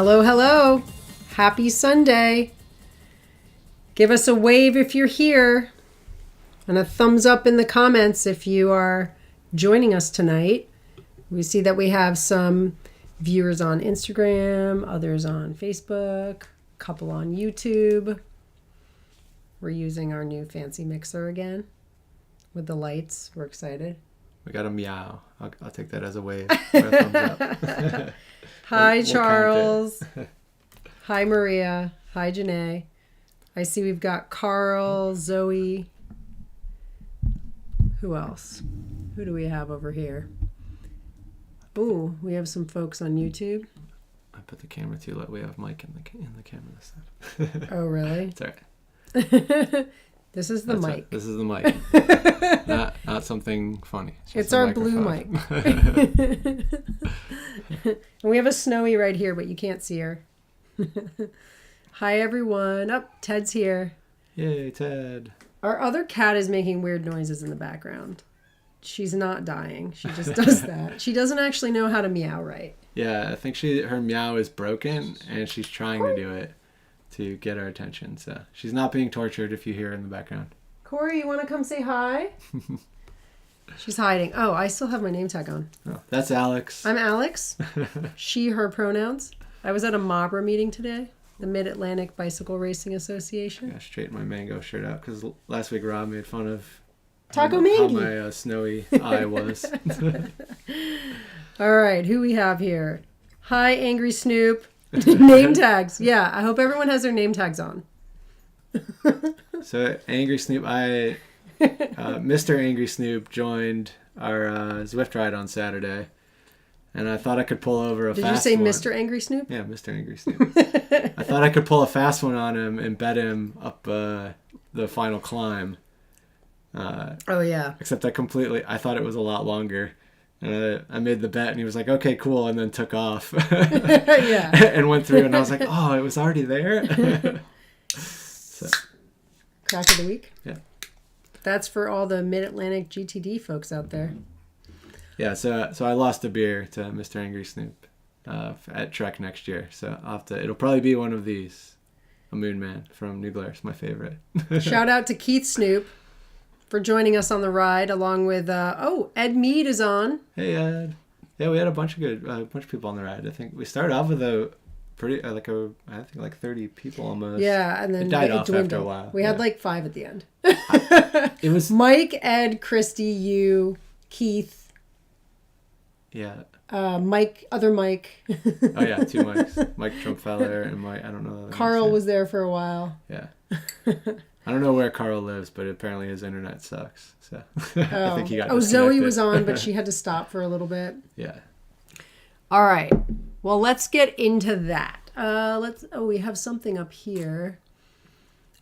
Hello, hello. Happy Sunday. Give us a wave if you're here and a thumbs up in the comments if you are joining us tonight. We see that we have some viewers on Instagram, others on Facebook, a couple on YouTube. We're using our new fancy mixer again with the lights. We're excited. We got a meow. I'll take that as a wave. Or a thumbs up. Hi, Charles. Hi, Maria. Hi, Janae. I see we've got Carl, Zoe. Who else? Who do we have over here? Ooh, we have some folks on YouTube. I put the camera too low. We have Mike in the camera this time. Oh, really? It's all right. This is the mic. This is the mic. not something funny. It's our blue mic. And we have a Snowy right here, but you can't see her. Hi, everyone. Oh, Ted's here. Yay, Ted. Our other cat is making weird noises in the background. She's not dying. She just does that. She doesn't actually know how to meow right. Yeah, I think her meow is broken, and she's trying to do it to get our attention. So she's not being tortured if you hear her in the background. Corey, you want to come say hi? She's hiding. Oh, I still have my name tag on. Oh, that's Alex. I'm Alex. She, her pronouns. I was at a MABRA meeting today, the Mid-Atlantic Bicycle Racing Association. I straightened my mango shirt out because last week Rob made fun of Taco how Mangy. my snowy eye was. All right, who we have here? Hi, Angry Snoop. Name tags. Yeah, I hope everyone has their name tags on. So, Angry Snoop, Mr. Angry Snoop joined our Zwift ride on Saturday, and I thought I could pull over a fast one. Did you say Mr. Angry Snoop? Yeah, Mr. Angry Snoop. I thought I could pull a fast one on him and bet him up the final climb. Oh, yeah. Except I thought it was a lot longer. And I made the bet, and he was like, okay, cool, and then took off. Yeah. And went through, and I was like, oh, it was already there? So. Crack of the week? Yeah. That's for all the Mid-Atlantic GTD folks out there. Yeah, so I lost a beer to Mr. Angry Snoop at Trek next year. So it'll probably be one of these. A Moon Man from New Glarus, my favorite. Shout out to Keith Snoop for joining us on the ride, along with Ed Mead is on. Hey Ed. Yeah, we had a bunch of people on the ride. I think we started off with a pretty I think like 30 people almost. Yeah, and then it died off after a while. We had like 5 at the end. It was Mike, Ed, Christy, you, Keith. Yeah. Mike, other Mike. Oh yeah, 2 Mikes. Mike Trumpfeller and Mike. I don't know. Carl was there for a while. Yeah. I don't know where Carl lives, but apparently his internet sucks. So I think he got disconnected. Zoe was on, but she had to stop for a little bit. Yeah. All right. Well, let's get into that. We have something up here.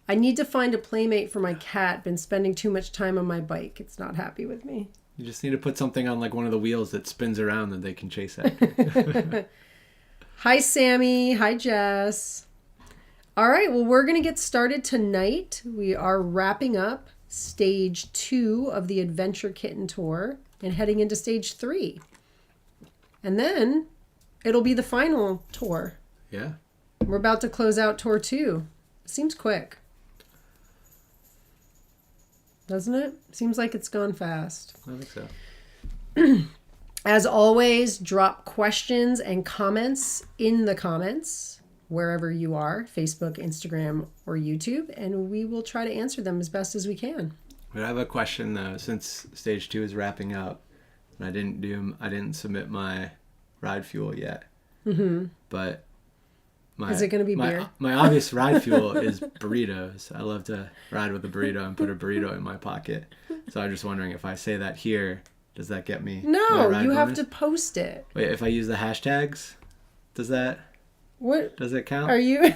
I need to find a playmate for my cat. Been spending too much time on my bike. It's not happy with me. You just need to put something on like one of the wheels that spins around that they can chase after. Hi, Sammy. Hi, Jess. All right. Well, we're going to get started tonight. We are wrapping up stage 2 of the Adventure Kitten tour and heading into stage 3. And then it'll be the final tour. Yeah. We're about to close out tour 2. Seems quick. Doesn't it? Seems like it's gone fast. I think so. As always, drop questions and comments in the comments, wherever you are, Facebook, Instagram, or YouTube, and we will try to answer them as best as we can. But I have a question though, since stage 2 is wrapping up, and I didn't submit my ride fuel yet. Mm-hmm. But is it going to be beer? My obvious ride fuel is burritos. I love to ride with a burrito and put a burrito in my pocket. So I'm just wondering if I say that here, does that get me? No, you have to post it. Wait, if I use the hashtags, does it count? Are you?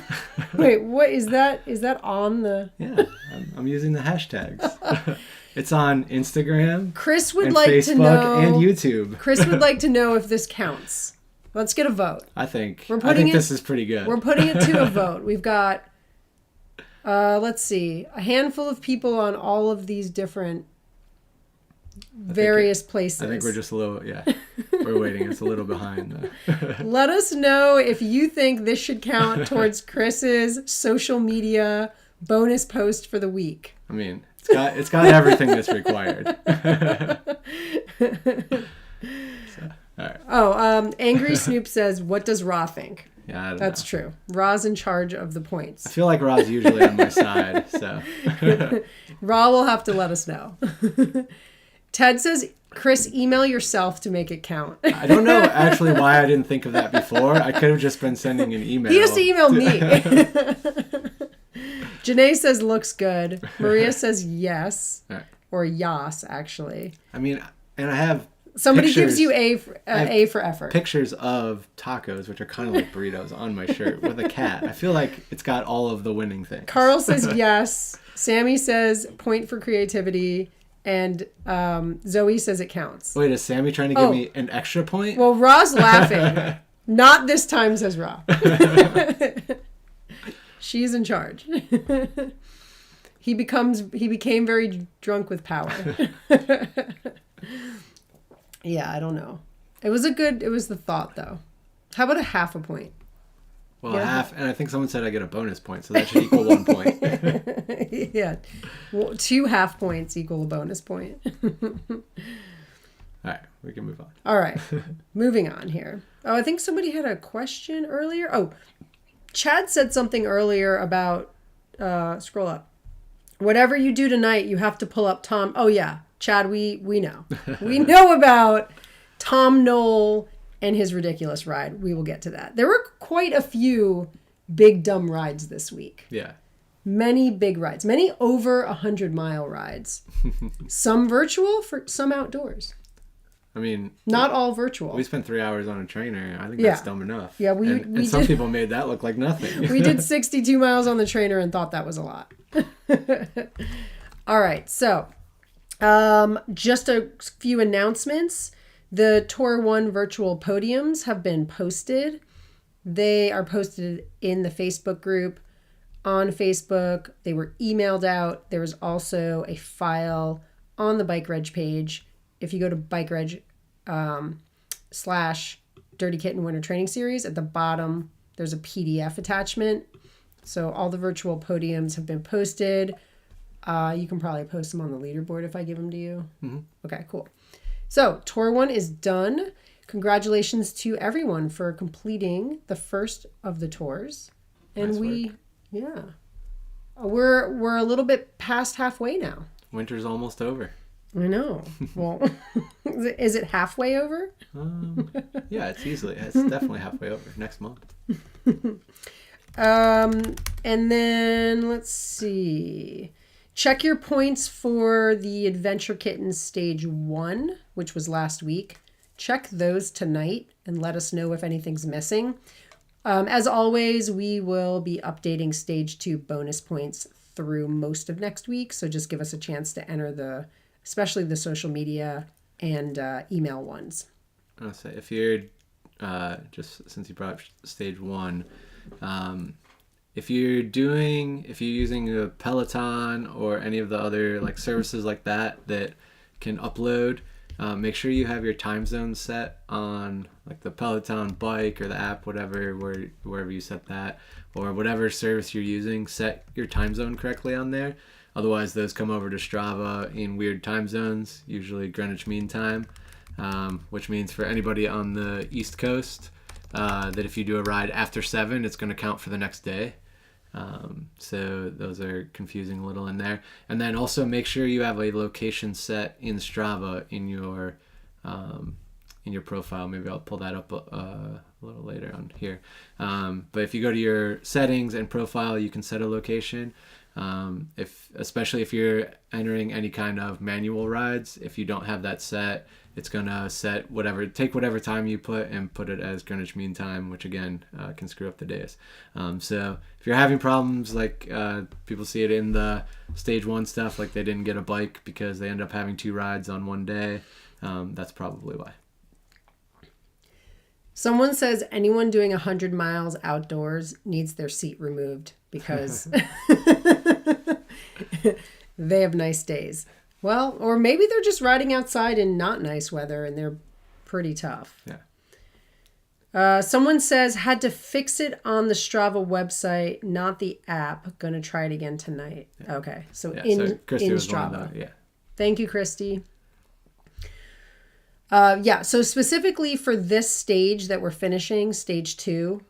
Wait, what is that? Is that on the? Yeah, I'm using the hashtags. It's on Instagram. Chris would and like Facebook to know. And YouTube. Chris would like to know if this counts. Let's get a vote. I think this is pretty good. We're putting it to a vote. We've got, let's see, a handful of people on all of these different various places. I think we're just a little, we're waiting. It's a little behind. Let us know if you think this should count towards Chris's social media bonus post for the week. I mean, it's got everything that's required. All right. Oh, Angry Snoop says, what does Ra think? Yeah, I don't That's know. true. Ra's in charge of the points. I feel like Ra's usually on my side, so. Ra will have to let us know. Ted says, Chris, email yourself to make it count. I don't know actually why I didn't think of that before. I could have just been sending an email. He has to email me. Janae says, looks good. Maria says, yes. All right. Or yas, actually. I mean, and I have Somebody pictures, gives you A for effort. pictures of tacos, which are kind of like burritos, on my shirt with a cat. I feel like it's got all of the winning things. Carl says yes. Sammy says point for creativity. And Zoe says it counts. Wait, is Sammy trying to give me an extra point? Well, Ra's laughing. Not this time, says Ra. She's in charge. He became very drunk with power. Yeah, I don't know. It was the thought though. How about a half a point? Well, half, and I think someone said I get a bonus point, so that should equal 1 point. Yeah. Well, 2 half points equal a bonus point. All right, we can move on. All right. Moving on here. Oh, I think somebody had a question earlier. Oh, Chad said something earlier about, scroll up. Whatever you do tonight, you have to pull up Tom. Oh, yeah. Chad, we know. We know about Tom Knoll and his ridiculous ride. We will get to that. There were quite a few big dumb rides this week. Yeah. Many big rides. Many over 100-mile rides. Some virtual, for some outdoors. I mean, not all virtual. We spent 3 hours on a trainer. I think that's dumb enough. Yeah, and some people made that look like nothing. We did 62 miles on the trainer and thought that was a lot. All right, so just a few announcements. The Tour 1 virtual podiums have been posted. They are posted in the Facebook group, on Facebook. They were emailed out. There was also a file on the Bike Reg page. If you go to Bike Reg / Dirty Kitten Winter Training Series, at the bottom, there's a PDF attachment. So all the virtual podiums have been posted. You can probably post them on the leaderboard if I give them to you. Mm-hmm. Okay, cool. So Tour 1 is done. Congratulations to everyone for completing the first of the tours. And nice work. We're a little bit past halfway now. Winter's almost over. I know. Well, is it halfway over? Yeah, it's definitely halfway over next month. And then let's see. Check your points for the Adventure Kitten Stage 1, which was last week. Check those tonight and let us know if anything's missing. As always, we will be updating Stage 2 bonus points through most of next week. So just give us a chance to enter especially the social media and email ones. I'll say, if you're, just since you brought up Stage 1, if you're using a Peloton or any of the other like services like that can upload, make sure you have your time zone set on like the Peloton bike or the app, wherever you set that, or whatever service you're using, set your time zone correctly on there. Otherwise, those come over to Strava in weird time zones, usually Greenwich Mean Time, which means for anybody on the East Coast, that if you do a ride after 7, it's going to count for the next day. So those are confusing a little in there. And then also make sure you have a location set in Strava in your profile. Maybe I'll pull that up a little later on here. But if you go to your settings and profile, you can set a location. Especially if you're entering any kind of manual rides, if you don't have that set, it's gonna take whatever time you put and put it as Greenwich Mean Time, which again can screw up the days. So if you're having problems, like people see it in the Stage 1 stuff, like they didn't get a bike because they end up having 2 rides on one day, that's probably why. Someone says anyone doing 100 miles outdoors needs their seat removed because they have nice days. Well, or maybe they're just riding outside in not nice weather and they're pretty tough. Yeah. Someone says, had to fix it on the Strava website, not the app. Gonna try it again tonight. Yeah. Okay, so Yeah, in Christy was Strava. one of the, yeah. Thank you, Christy. So specifically for this stage that we're finishing, stage 2,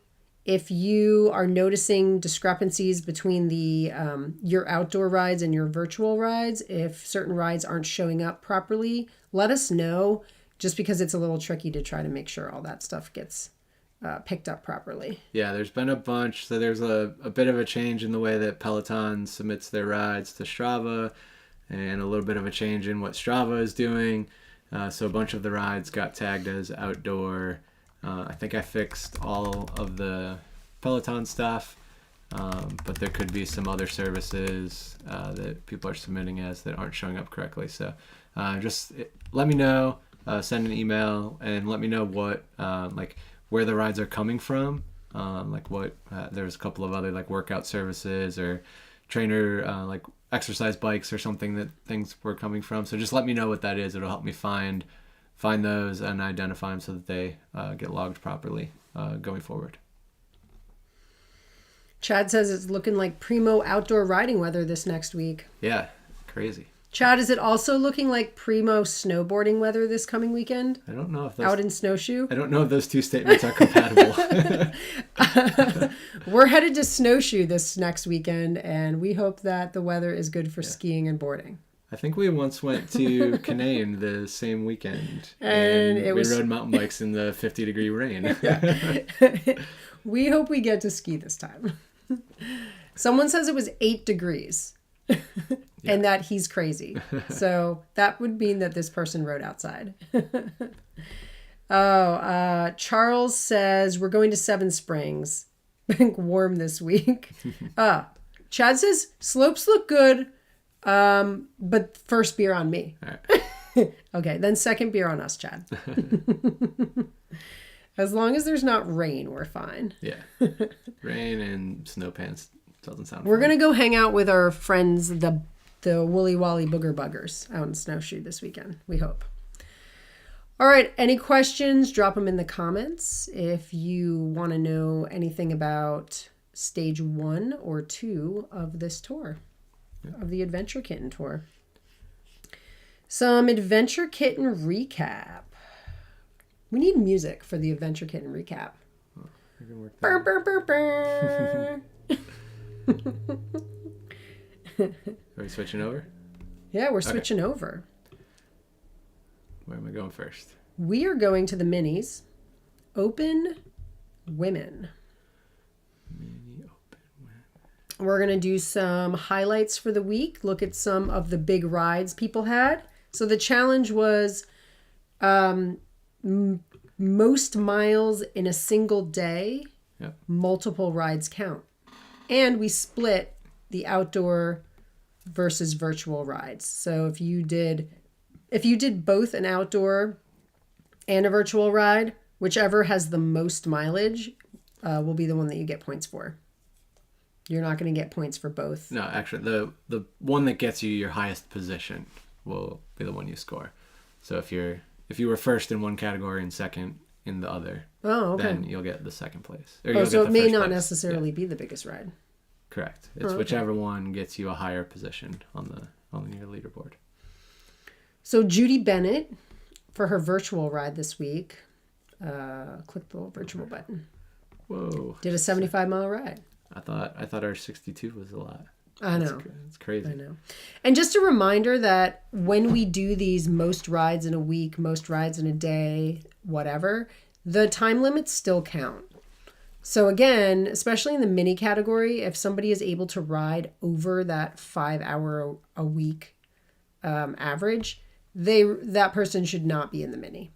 if you are noticing discrepancies between the your outdoor rides and your virtual rides, if certain rides aren't showing up properly, let us know, just because it's a little tricky to try to make sure all that stuff gets picked up properly. Yeah, there's been a bunch. So there's a bit of a change in the way that Peloton submits their rides to Strava, and a little bit of a change in what Strava is doing. So a bunch of the rides got tagged as outdoor. I think I fixed all of the Peloton stuff, but there could be some other services that people are submitting as that aren't showing up correctly. So just let me know, send an email, and let me know what like where the rides are coming from. Like what there's a couple of other like workout services or trainer like exercise bikes or something that things were coming from. So just let me know what that is. It'll help me find those and identify them so that they get logged properly going forward. Chad says it's looking like primo outdoor riding weather this next week. Yeah, crazy. Chad, is it also looking like primo snowboarding weather this coming weekend? I don't know if out in snowshoe. I don't know if those two statements are compatible. We're headed to snowshoe this next weekend, and we hope that the weather is good for skiing and boarding. I think we once went to Canaan the same weekend, and we rode mountain bikes in the 50-degree rain. We hope we get to ski this time. Someone says it was 8 degrees. And that he's crazy. So that would mean that this person rode outside. Charles says, we're going to Seven Springs. Warm this week. Chad says, slopes look good, but first beer on me. All right. Okay, then second beer on us, Chad. As long as there's not rain, we're fine. Yeah. Rain and snow pants doesn't sound We're fun. going to go hang out with our friends, the Woolly Wally Booger Buggers, out in Snowshoe this weekend, we hope. All right, any questions, drop them in the comments. If you want to know anything about stage 1 or 2 of this tour, of the Adventure Kitten tour. Some Adventure Kitten recap. We need music for the Adventure Kitten recap. Burr, burr, burr, burr. Are we switching over? Yeah, we're switching over. Where am I going first? We are going to the minis. Open Women. Mini open women. We're going to do some highlights for the week. Look at some of the big rides people had. So the challenge was most miles in a single day. Yep. Multiple rides count. And we split the outdoor versus virtual rides. So if you did both an outdoor and a virtual ride, whichever has the most mileage will be the one that you get points for. You're not going to get points for both. No, actually, the one that gets you your highest position will be the one you score. So if you were first in one category and second in the other, then you'll get the second place. Or So it may not necessarily be the biggest ride. Correct. It's whichever one gets you a higher position on your leaderboard. So Judy Bennett, for her virtual ride this week, click the little virtual button. Whoa! Did a 75-mile ride. I thought our 62 was a lot. I know. It's crazy. I know. And just a reminder that when we do these most rides in a week, most rides in a day, whatever, the time limits still count. So again, especially in the mini category, if somebody is able to ride over that 5-hour a week average, that person should not be in the mini.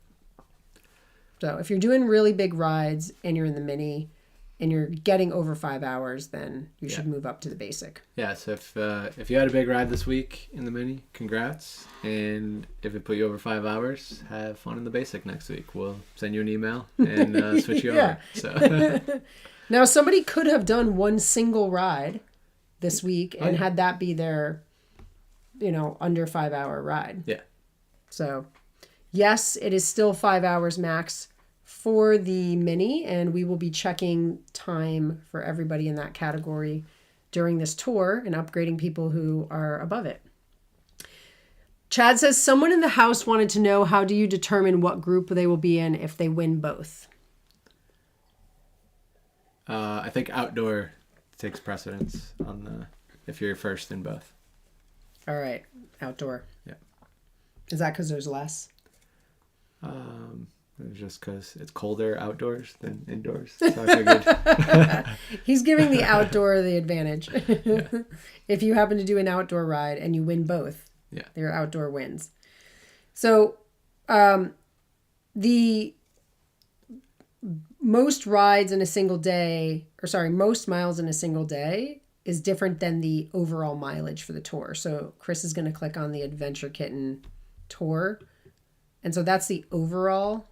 So if you're doing really big rides and you're in the mini and you're getting over 5 hours, then you should move up to the basic. Yeah, so if you had a big ride this week in the mini, congrats. And if it put you over 5 hours, have fun in the basic next week. We'll send you an email and switch you over. So Now, somebody could have done one single ride this week and had that be their under 5 hour ride. Yeah. So yes, it is still 5 hours max for the mini, and we will be checking time for everybody in that category during this tour and upgrading people who are above it. Chad says, someone in the house wanted to know, how do you determine what group they will be in if they win both? I think outdoor takes precedence on if you're first in both. All right. Outdoor. Yeah. Is that because there's less? Just because it's colder outdoors than indoors. So I figured. He's giving the outdoor the advantage. Yeah. If you happen to do an outdoor ride and you win both, your outdoor wins. So the most rides in a single day, most miles in a single day is different than the overall mileage for the tour. So Chris is going to click on the Adventure Kitten tour. And so that's the overall.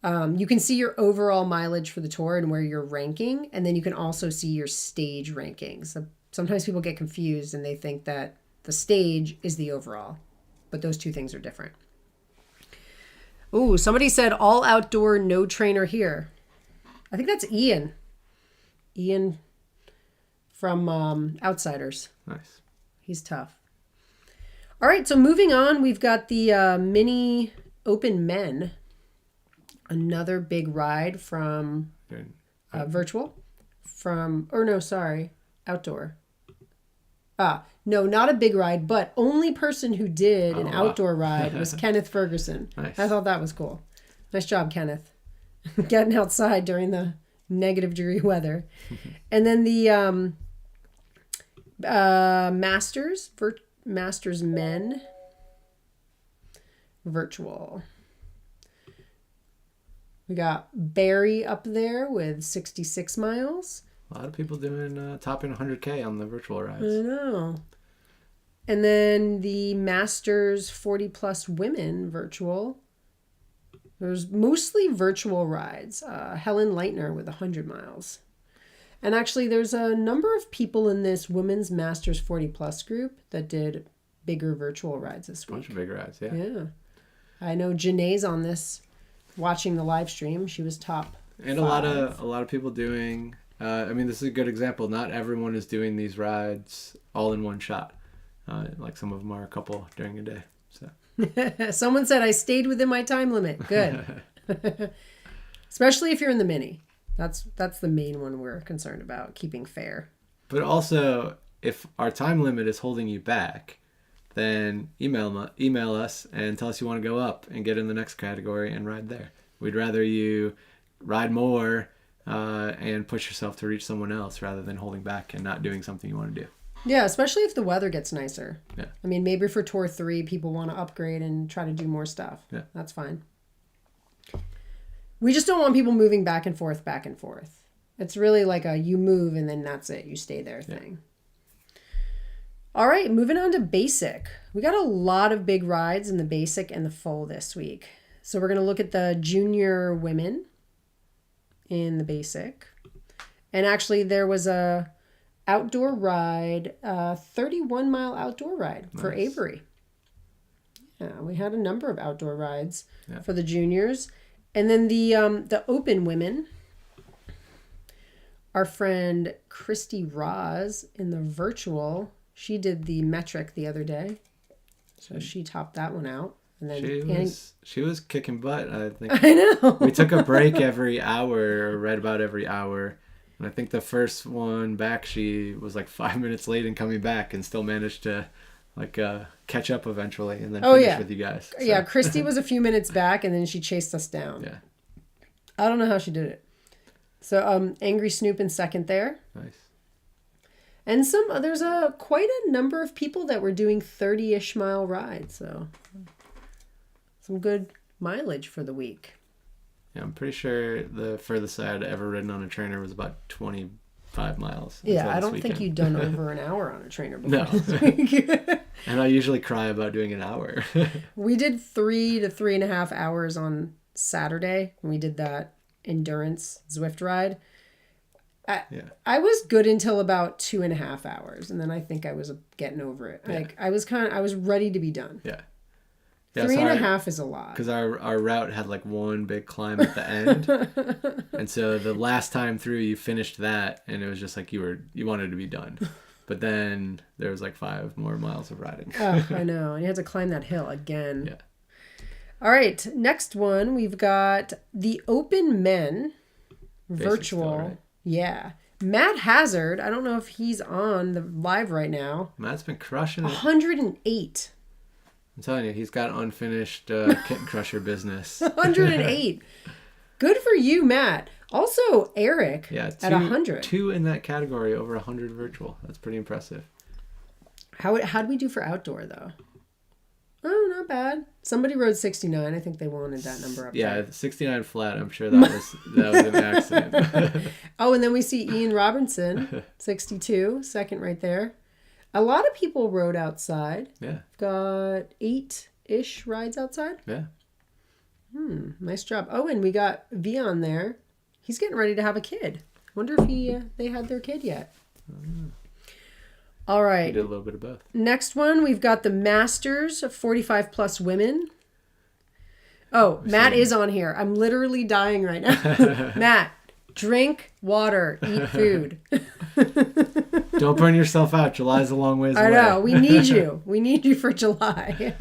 You can see your overall mileage for the tour and where you're ranking. And then you can also see your stage rankings. So sometimes people get confused and they think that the stage is the overall. But those two things are different. Ooh, somebody said all outdoor, no trainer here. I think that's Ian. Ian from Outsiders. Nice. He's tough. All right, so moving on, we've got the mini open men. Another big ride from virtual. Outdoor. No, not a big ride, but only person who did an outdoor ride was Kenneth Ferguson. Nice. I thought that was cool. Nice job, Kenneth. Getting outside during the negative degree weather. And then the Masters men virtual. We got Barry up there with 66 miles. A lot of people doing topping 100K on the virtual rides. I know. And then the Masters 40 plus women virtual. There's mostly virtual rides. Helen Leitner with 100 miles. And actually there's a number of people in this Women's Masters 40 plus group that did bigger virtual rides this week. A bunch of big rides, yeah. Yeah. I know Janae's on this, watching the live stream. She was top And 5. a lot of people doing... this is a good example. Not everyone is doing these rides all in one shot. Like some of them are a couple during a day. So Someone said, I stayed within my time limit. Good. Especially if you're in the mini. That's the main one we're concerned about, keeping fair. But also, if our time limit is holding you back, then email us and tell us you want to go up and get in the next category and ride there. We'd rather you ride more and push yourself to reach someone else rather than holding back and not doing something you want to do. Yeah, especially if the weather gets nicer. Yeah. I mean, maybe for Tour 3, people want to upgrade and try to do more stuff. Yeah. That's fine. We just don't want people moving back and forth. It's really like you move and then that's it. You stay there thing. Yeah. All right, moving on to basic. We got a lot of big rides in the basic and the full this week. So we're going to look at the junior women in the basic. And actually there was a outdoor ride, 31-mile outdoor ride for Avery. Yeah, we had a number of outdoor rides for the juniors. And then the open women, our friend Christy Roz in the virtual, she did the metric the other day. So she topped that one out. And then she was kicking butt, I think. I know. We took a break every hour, or right about every hour. And I think the first one back, she was like 5 minutes late in coming back and still managed to catch up eventually and then finish with you guys. So. Yeah, Christy was a few minutes back and then she chased us down. Yeah. I don't know how she did it. So Angry Snoop in second there. Nice. And there's quite a number of people that were doing 30-ish mile rides. So some good mileage for the week. Yeah, I'm pretty sure the furthest I had ever ridden on a trainer was about 25 miles. Yeah, I don't think you'd done over an hour on a trainer before. No. And I usually cry about doing an hour. We did 3 to 3.5 hours on Saturday when we did that endurance Zwift ride. I was good until about 2.5 hours, and then I think I was getting over it. Like I was ready to be done. Yeah. 3.5 is a lot. Because our route had like one big climb at the end. And so the last time through you finished that and it was just like you wanted to be done. But then there was like 5 more miles of riding. Oh, I know. And you had to climb that hill again. Yeah. All right. Next one, we've got the Open Men virtual. Still, right? Yeah. Matt Hazard. I don't know if he's on the live right now. Matt's been crushing it. 108. I'm telling you, he's got unfinished kitten crusher business. 108. Good for you, Matt. Also, Eric at 100. 2 in that category, over 100 virtual. That's pretty impressive. How'd we do for outdoor, though? Oh, not bad. Somebody rode 69. I think they wanted that number up there. Yeah, 69 flat. I'm sure that was an accident. Oh, and then we see Ian Robinson, 62, second right there. A lot of people rode outside. Yeah. Got 8-ish rides outside. Yeah. Nice job. Oh, and we got Vion there. He's getting ready to have a kid. Wonder if they had their kid yet. All right. He did a little bit of both. Next one, we've got the Masters 45 plus women. Oh, Matt is on here. I'm literally dying right now. Matt, drink water, eat food. Don't burn yourself out. July's a long ways away. I know. We need you. We need you for July.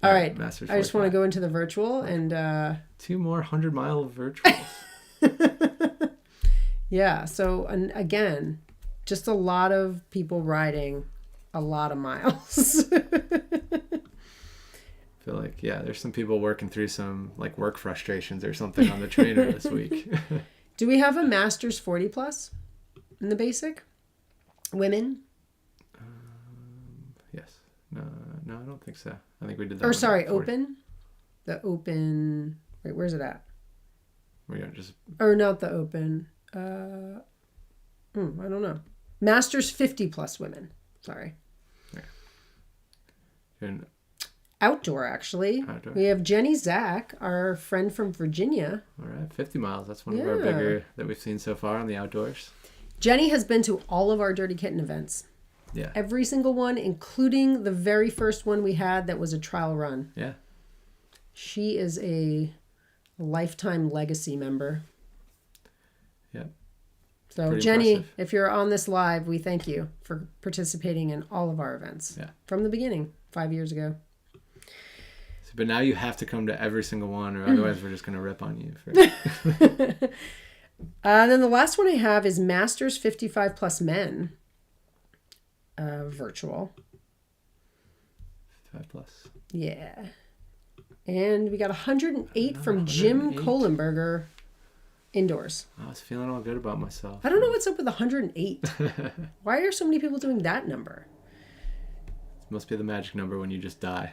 All right. Masters I just want to go into the virtual and... 2 more 100-mile virtuals. Yeah. So, and again, just a lot of people riding a lot of miles. I feel like, there's some people working through some like work frustrations or something on the trainer this week. Do we have a Masters 40 plus in the basic? Women? Yes. No, I don't think so. I think we did that. Or sorry, open? The open... Wait, where's it at? We don't just... Or not the open. I don't know. Masters 50 plus women. Sorry. Yeah. And outdoor, actually. Outdoor. We have Jenny Zach, our friend from Virginia. All right, 50 miles. That's one of our bigger that we've seen so far on the outdoors. Jenny has been to all of our Dirty Kitten events. Yeah. Every single one, including the very first one we had that was a trial run. Yeah. She is a lifetime legacy member. Yep. So pretty Jenny, impressive. if you're on this live, we thank you for participating in all of our events. Yeah. From the beginning, 5 years ago. So, but now you have to come to every single one, or otherwise we're just going to rip on you. For... Then the last one I have is Masters 55 plus men. Virtual. 55 plus. Yeah. And we got 108 from Jim Kohlenberger indoors. I was feeling all good about myself. I don't know what's up with 108. Why are so many people doing that number? It must be the magic number when you just die.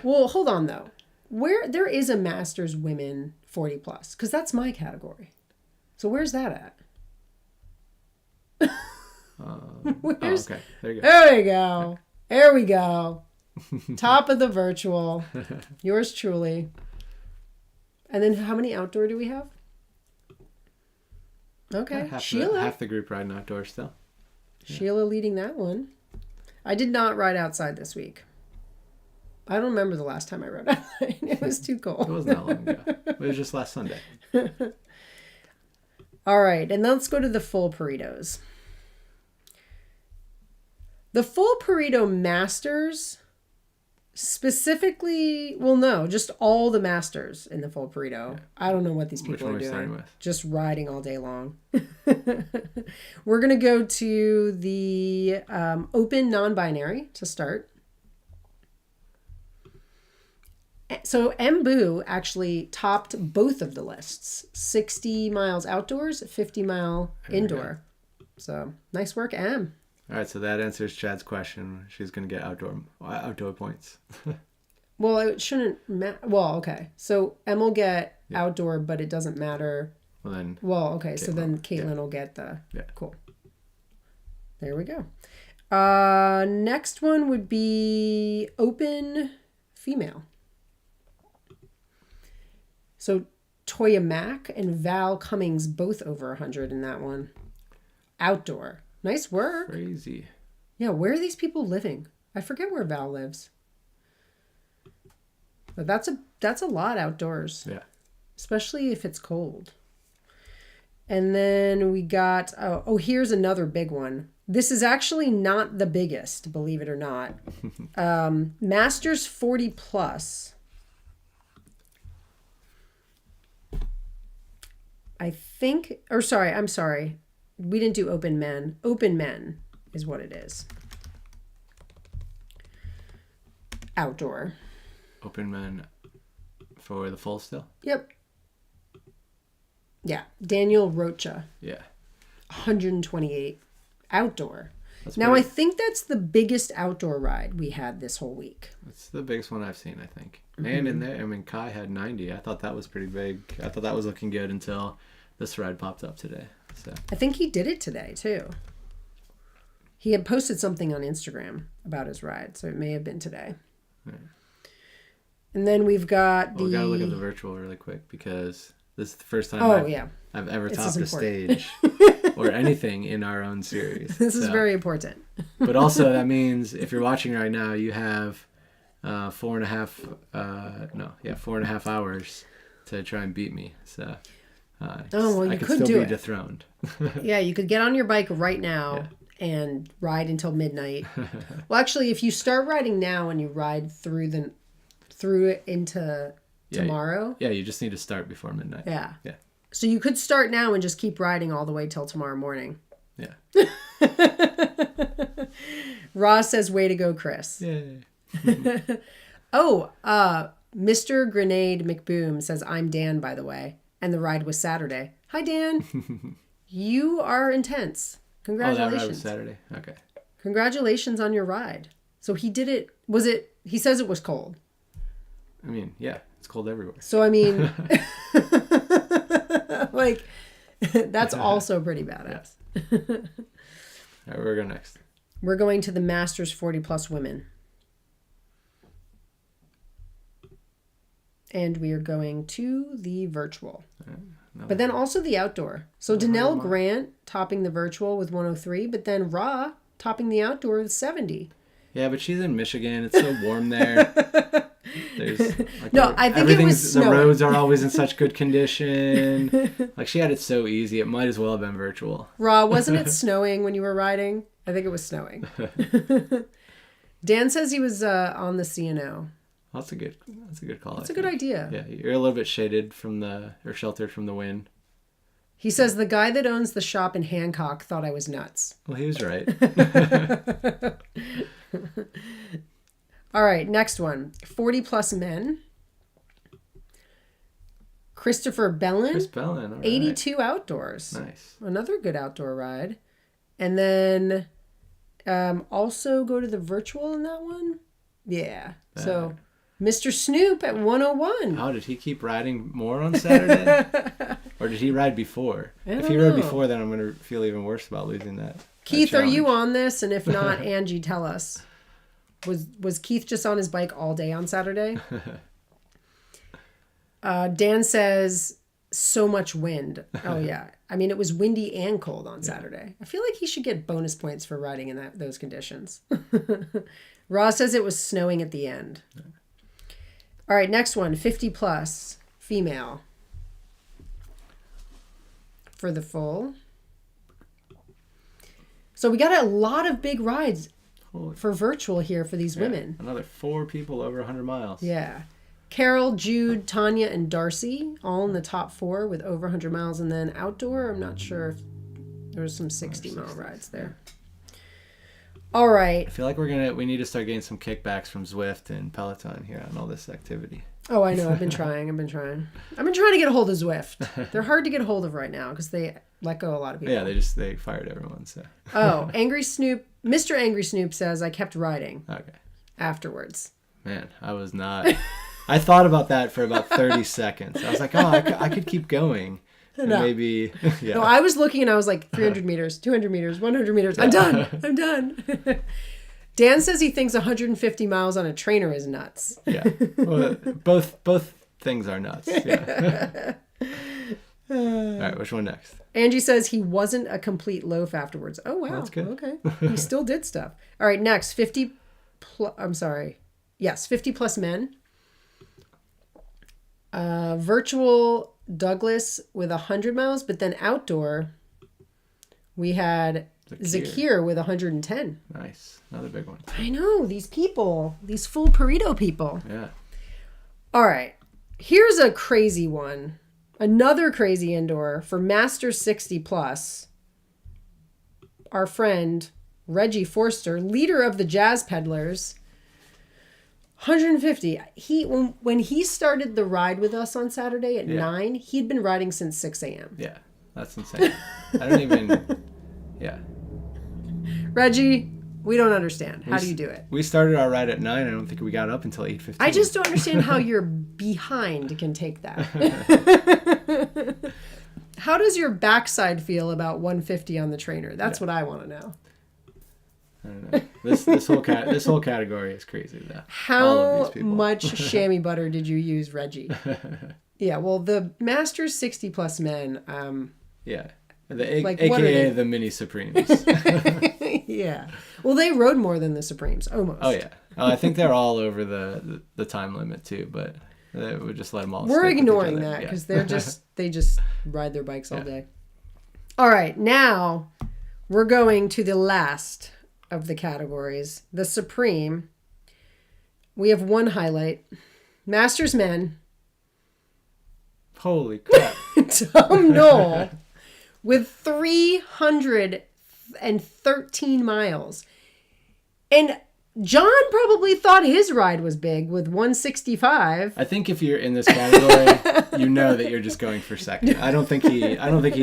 Well, hold on though. There is a Masters women 40 plus, because that's my category. So where's that at? Where's... okay. There you go. There we go. There we go. Top of the virtual. Yours truly. And then how many outdoor do we have? Okay. Sheila. Half the group riding outdoors still. Yeah. Sheila leading that one. I did not ride outside this week. I don't remember the last time I rode outside. It was too cold. It wasn't that long ago. It was just last Sunday. All right. And let's go to the full burritos. The full burrito masters specifically, well, no, just all the masters in the full burrito. Yeah. I don't know what these people are doing. Just riding all day long. We're going to go to the open non-binary to start. So Mbu actually topped both of the lists. 60 miles outdoors, 50 mile indoor. So nice work, M. All right, so that answers Chad's question. She's going to get outdoor points. Well, it shouldn't matter. Well, okay. So M will get outdoor, but it doesn't matter. Well, okay. So then Caitlin will get the... Yeah. Cool. There we go. Next one would be open female. So Toya Mack and Val Cummings both over 100 in that one. Outdoor. Nice work. Crazy. Yeah, where are these people living? I forget where Val lives. But that's a lot outdoors. Yeah. Especially if it's cold. And then we got, here's another big one. This is actually not the biggest, believe it or not. Masters 40 plus. I'm sorry. We didn't do open men. Open men is what it is. Outdoor. Open men for the full still? Yep. Yeah. Daniel Rocha. Yeah. 128. Outdoor. That's I think that's the biggest outdoor ride we had this whole week. That's the biggest one I've seen, I think. And in there, Kai had 90. I thought that was pretty big. I thought that was looking good until this ride popped up today. So I think he did it today, too. He had posted something on Instagram about his ride, so it may have been today. Yeah. And then we've got we got to look at the virtual really quick because this is the first time I've ever topped a stage or anything in our own series. This is very important. But also that means if you're watching right now, you have 4.5 hours to try and beat me. So you could do it. Dethroned. Yeah, you could get on your bike right now and ride until midnight. Well, actually, if you start riding now and you ride through it into tomorrow. Yeah, you just need to start before midnight. Yeah. Yeah. So you could start now and just keep riding all the way till tomorrow morning. Yeah. Ross says, way to go, Chris. Yay. Mr. Grenade McBoom says, I'm Dan, by the way. And the ride was Saturday. Hi, Dan. You are intense. Congratulations. Oh, that ride was Saturday? Okay. Congratulations on your ride. So he did it. He says it was cold. I mean, yeah, it's cold everywhere. So, I mean, that's also pretty badass. All right, where we go next? We're going to the Masters 40 plus women. And we are going to the virtual. But then also the outdoor. So Danelle Grant topping the virtual with 103, but then Ra topping the outdoor with 70. Yeah, but she's in Michigan. It's so warm there. I think it was snowing. The roads are always in such good condition. She had it so easy. It might as well have been virtual. Ra, wasn't it snowing when you were riding? I think it was snowing. Dan says he was on the CNO. That's a good call. That's a good idea. Yeah, you're a little bit shaded or sheltered from the wind. He says the guy that owns the shop in Hancock thought I was nuts. Well, he was right. All right, next one. 40 plus men. Christopher Bellin. Chris Bellin, all right. 82 outdoors. Nice. Another good outdoor ride. And then also go to the virtual in that one. Yeah. So Mr. Snoop at 101. How did he keep riding more on Saturday? Or did he ride before? If he rode before, then I'm going to feel even worse about losing that. Keith, are you on this? And if not, Angie, tell us. Was Keith just on his bike all day on Saturday? Dan says, so much wind. Oh, yeah. I mean, it was windy and cold on Saturday. I feel like he should get bonus points for riding in those conditions. Ross says it was snowing at the end. All right, next one. 50 plus, female. For the full. So we got a lot of big rides for virtual here for these women. Another 4 people over 100 miles. Yeah. Carol, Jude, Tanya, and Darcy, all in the top 4 with over 100 miles. And then outdoor, I'm not sure if there was some 60-mile rides there. All right. I feel like we need to start getting some kickbacks from Zwift and Peloton here on all this activity. Oh, I know. I've been trying to get a hold of Zwift. They're hard to get a hold of right now because they let go a lot of people. Yeah, they fired everyone. So. Oh, Angry Snoop. Mr. Angry Snoop says, I kept riding. Okay. Afterwards. Man, I was not. I thought about that for about 30 seconds. I was like, I could keep going. No. Maybe, yeah. No, I was looking and I was like, 300 meters, 200 meters, 100 meters. I'm done. I'm done. Dan says he thinks 150 miles on a trainer is nuts. Yeah. Well, both things are nuts. Yeah. All right, which one next? Angie says he wasn't a complete loaf afterwards. Oh, wow. That's good. Okay. He still did stuff. All right, next, 50 plus men. Virtual Douglas with 100 miles, but then outdoor, we had Zakir with 110. Nice. Another big one. I know, these people, these full burrito people. Yeah. All right, here's a crazy one. Another crazy indoor for Master 60 plus. Our friend Reggie Forster, leader of the Jazz Peddlers, 150. When he started the ride with us on Saturday at 9, he'd been riding since 6 a.m. Yeah, that's insane. I don't even. Yeah. Reggie, we don't understand. How do you do it? We started our ride at 9. I don't think we got up until 8:15. I just don't understand how your behind can take that. How does your backside feel about 150 on the trainer? That's what I want to know. I don't know. This whole category is crazy though. How much chamois butter did you use, Reggie? Yeah, well, the Masters 60 plus men. Yeah, AKA the mini Supremes. Yeah. Well, they rode more than the Supremes, almost. Oh yeah. I think they're all over the time limit too, but they would just let them all. We're ignoring that because they just ride their bikes all day. All right, now we're going to the last of the categories, the Supreme. We have one highlight. Masters men. Holy crap. Tom Knoll with 313 miles. And John probably thought his ride was big with 165. I think if you're in this category, you know that you're just going for second. I don't think he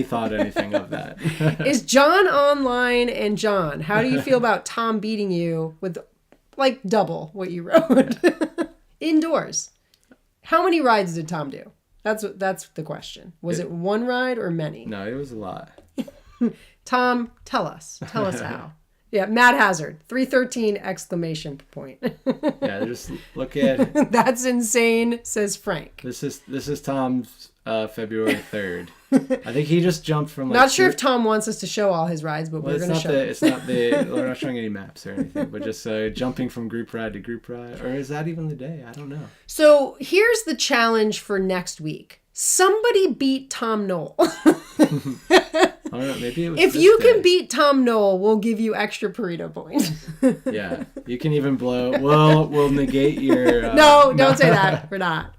thought anything of that. Is John online? And John, how do you feel about Tom beating you with like double what you rode indoors? How many rides did Tom do? That's the question. Was it one ride or many? No, it was a lot. Tom, tell us how. Yeah, Mad Hazard, 313 exclamation point. Yeah, just look at. That's insane, says Frank. This is Tom's February 3rd. I think he just jumped from. Not sure if Tom wants us to show all his rides, but we're going to show. We're not showing any maps or anything, but just jumping from group ride to group ride, or is that even the day? I don't know. So here's the challenge for next week. Somebody beat Tom Knoll. I don't know, maybe it was if you can beat Tom Knoll, we'll give you extra burrito points. Yeah, you can even blow. Well, we'll negate your. No, don't say that. We're not.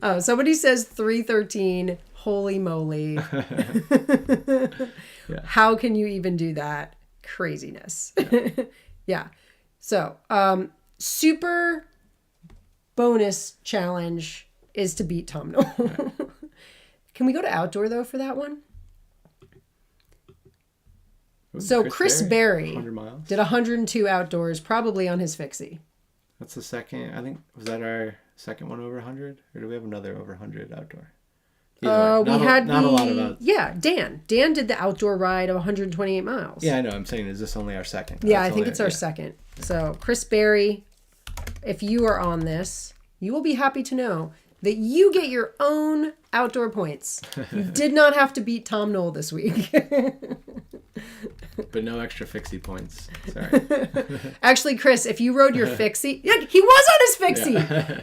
Oh, somebody says 313. Holy moly. Yeah. How can you even do that? Craziness. Yeah. So, super bonus challenge is to beat Tom Knoll. Right. Can we go to outdoor, though, for that one? Ooh, so Chris Berry did 102 outdoors, probably on his fixie. That's the second. I think, was that our second one over 100? Or do we have another over 100 outdoor? Not a lot of outdoor. Yeah, Dan. Dan did the outdoor ride of 128 miles. Yeah, I know. I'm saying, is this only our second? Yeah, I think it's our second. So Chris Berry, if you are on this, you will be happy to know that you get your own outdoor points. You did not have to beat Tom Knoll this week. But no extra fixie points. Sorry. Actually, Chris, if you rode your fixie... Yeah, he was on his fixie! Yeah.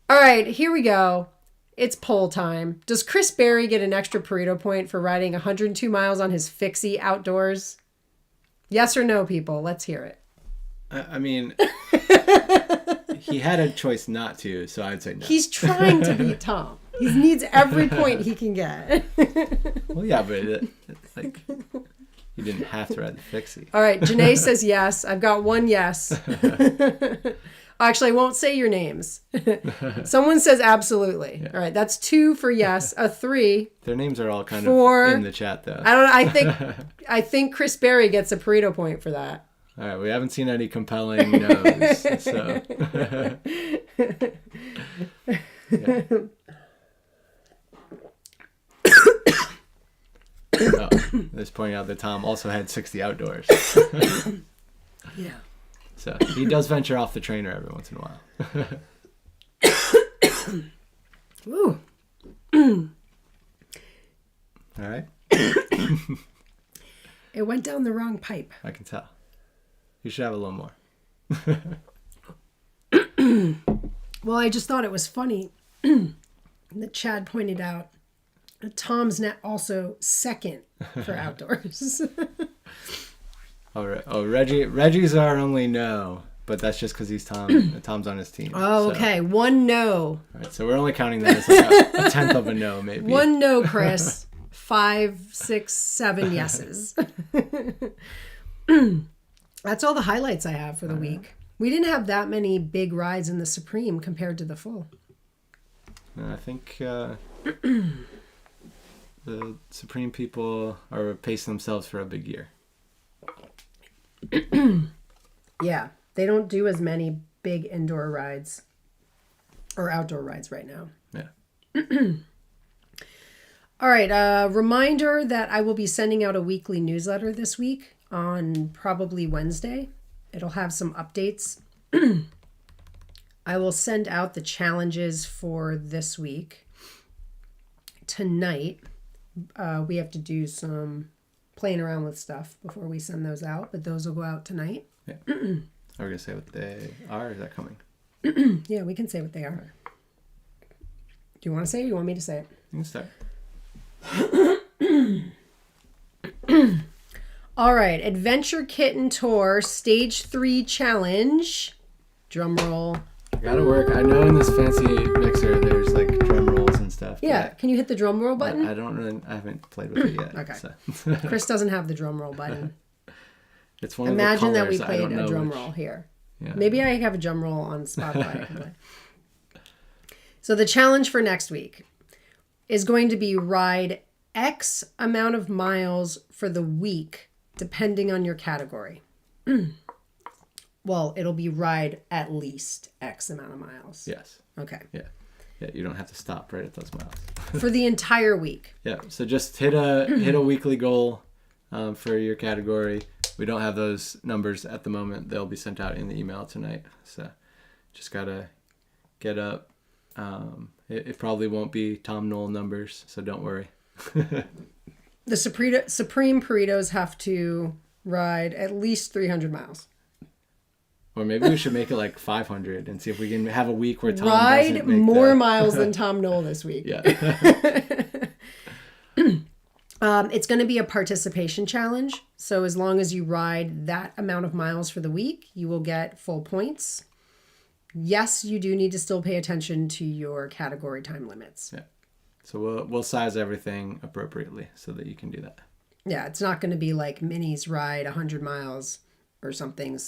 All right, here we go. It's poll time. Does Chris Berry get an extra Pareto point for riding 102 miles on his fixie outdoors? Yes or no, people? Let's hear it. I mean... He had a choice not to, so I would say no. He's trying to beat Tom. He needs every point he can get. Well, yeah, but like you didn't have to ride the fixie. All right, Janae says yes. I've got one yes. Actually, I won't say your names. Someone says absolutely. Yeah. All right, that's 2 for yes, a 3. Their names are all kind of in the chat, though. I don't know. I think Chris Berry gets a Pareto point for that. All right, we haven't seen any compelling no's, so. Oh, just pointing out that Tom also had 60 outdoors. Yeah. So he does venture off the trainer every once in a while. Ooh. All right. It went down the wrong pipe. I can tell. You should have a little more. Well, I just thought it was funny that Chad pointed out Tom's net also second for outdoors. All right. Oh, Reggie's our only no, but that's just because he's Tom's on his team. Oh, so. okay. One no. All right, so we're only counting that as like a tenth of a no, maybe. One no, Chris. 5, 6, 7 yeses. That's all the highlights I have for the week. We didn't have that many big rides in the Supreme compared to the full. No, I think the Supreme people are pacing themselves for a big year. Yeah, they don't do as many big indoor rides or outdoor rides right now. Yeah. All right, reminder that I will be sending out a weekly newsletter this week on probably Wednesday. It'll have some updates. I will send out the challenges for this week. Tonight, we have to do some playing around with stuff before we send those out, but those will go out tonight. Yeah. Are we going to say what they are? Or is that coming? Yeah, we can say what they are. Do you want to say it or you want me to say it? You can start. All right, Adventure Kitten Tour Stage 3 Challenge. Drum roll. Gotta work. I know in this fancy mixer there's like drum rolls and stuff. Yeah, can you hit the drum roll button? I haven't played with it yet. Okay. So. Chris doesn't have the drum roll button. It's one Imagine of the that we colors, played a drum roll here. Yeah. Maybe I have a drum roll on Spotify. So the challenge for next week is going to be ride X amount of miles for the week, depending on your category. Well, it'll be ride at least X amount of miles. Yes. Okay. Yeah. Yeah, you don't have to stop right at those miles. For the entire week. Yeah, so just hit a weekly goal for your category. We don't have those numbers at the moment. They'll be sent out in the email tonight. So just gotta get up. It probably won't be Tom Knoll numbers, so don't worry. The Supreme Burritos have to ride at least 300 miles. Or maybe we should make it like 500 and see if we can have a week where Tom ride doesn't make more miles than Tom Knoll this week. Yeah. It's going to be a participation challenge. So as long as you ride that amount of miles for the week, you will get full points. Yes, you do need to still pay attention to your category time limits. Yeah. So we'll size everything appropriately so that you can do that. Yeah, it's not going to be like minis ride 100 miles or something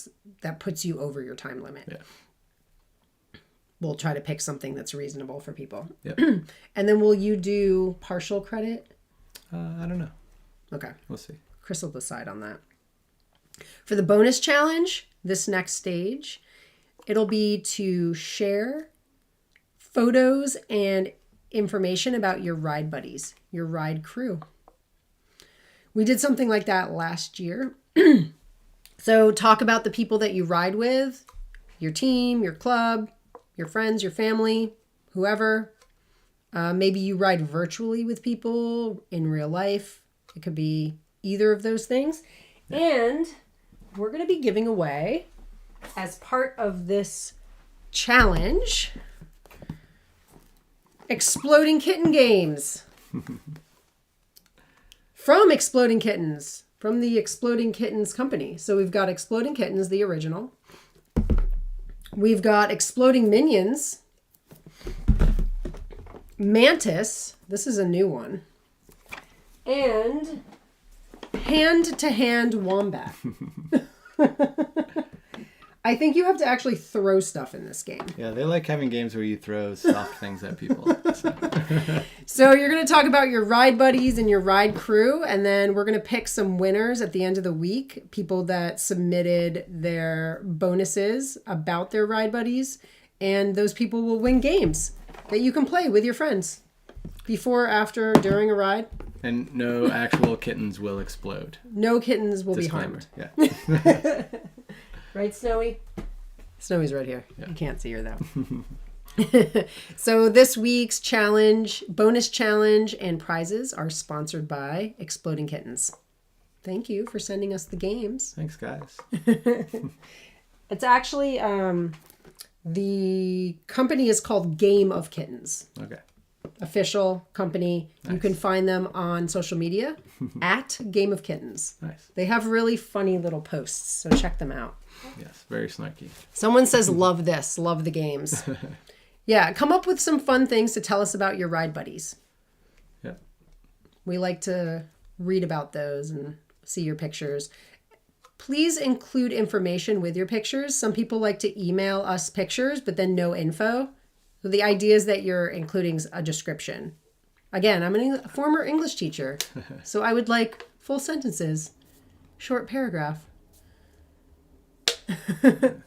that puts you over your time limit. Yeah. We'll try to pick something that's reasonable for people. Yep. And then will you do partial credit? I don't know. Okay. We'll see. Chris will decide on that. For the bonus challenge, this next stage, it'll be to share photos and information about your ride buddies, your ride crew. We did something like that last year. So talk about the people that you ride with, your team, your club, your friends, your family, whoever. Maybe you ride virtually with people in real life. It could be either of those things. Yeah. And we're going to be giving away, as part of this challenge, Exploding Kitten games. From Exploding Kittens. From the Exploding Kittens company. So we've got Exploding Kittens, the original. We've got Exploding Minions. Mantis. This is a new one. And Hand to Hand Wombat. I think you have to actually throw stuff in this game. Yeah, they like having games where you throw soft things at people. So you're going to talk about your ride buddies and your ride crew, and then we're going to pick some winners at the end of the week, people that submitted their bonuses about their ride buddies, and those people will win games that you can play with your friends before, after, during a ride. And no actual kittens will explode. No kittens will Disclaimer. be harmed. Yeah. Right, Snowy? Snowy's right here. Yeah. You can't see her, though. So this week's challenge, bonus challenge, and prizes are sponsored by Exploding Kittens. Thank you for sending us the games. Thanks, guys. It's actually, the company is called Game of Kittens. Okay. Official company. Nice. You can find them on social media at Game of Kittens. Nice. They have really funny little posts, so check them out. Yes, very snarky. Someone says, love this, love the games. Yeah, come up with some fun things to tell us about your ride buddies. Yeah. We like to read about those and see your pictures. Please include information with your pictures. Some people like to email us pictures, but then no info. So the idea is that you're including a description. Again, I'm a former English teacher, so I would like full sentences, short paragraph.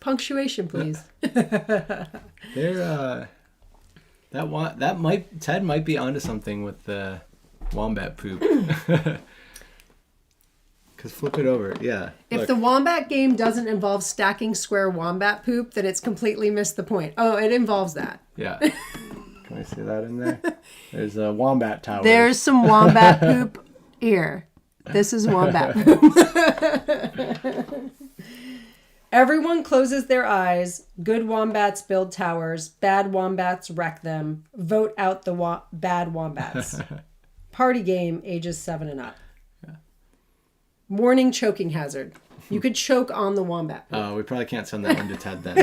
Punctuation, please. Ted might be onto something with the wombat poop. Because flip it over, yeah. If the wombat game doesn't involve stacking square wombat poop, then it's completely missed the point. Oh, it involves that. Yeah. Can I see that in there? There's a wombat tower. There's some wombat poop here. This is wombat poop. Everyone closes their eyes. Good wombats build towers. Bad wombats wreck them. Vote out the bad wombats. Party game, ages 7 and up. Yeah. Warning choking hazard. You could choke on the wombat poop. Oh, we probably can't send that one to Ted then.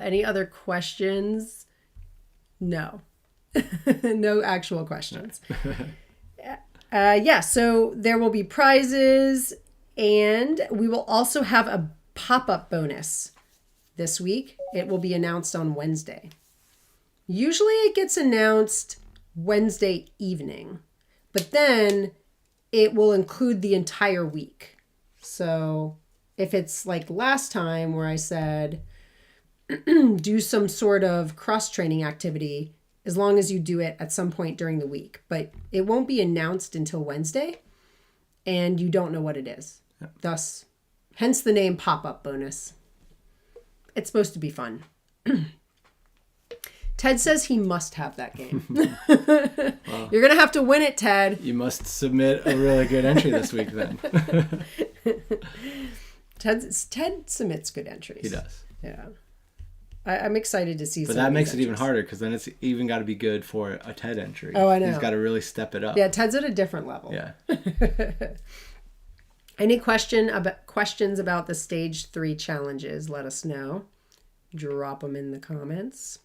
Any other questions? No. No actual questions. So there will be prizes, and we will also have a pop-up bonus this week. It will be announced on Wednesday. Usually it gets announced Wednesday evening, but then it will include the entire week. So if it's like last time where I said, do some sort of cross-training activity, as long as you do it at some point during the week. But it won't be announced until Wednesday, and you don't know what it is. Yep. Hence the name Pop-Up Bonus. It's supposed to be fun. Ted says he must have that game. Well, you're going to have to win it, Ted. You must submit a really good entry this week then. Ted submits good entries. He does. Yeah. I'm excited to see. But that makes it even harder because then it's even got to be good for a TED entry. Oh, I know. He's got to really step it up. Yeah, Ted's at a different level. Yeah. Any questions about the stage 3 challenges? Let us know. Drop them in the comments.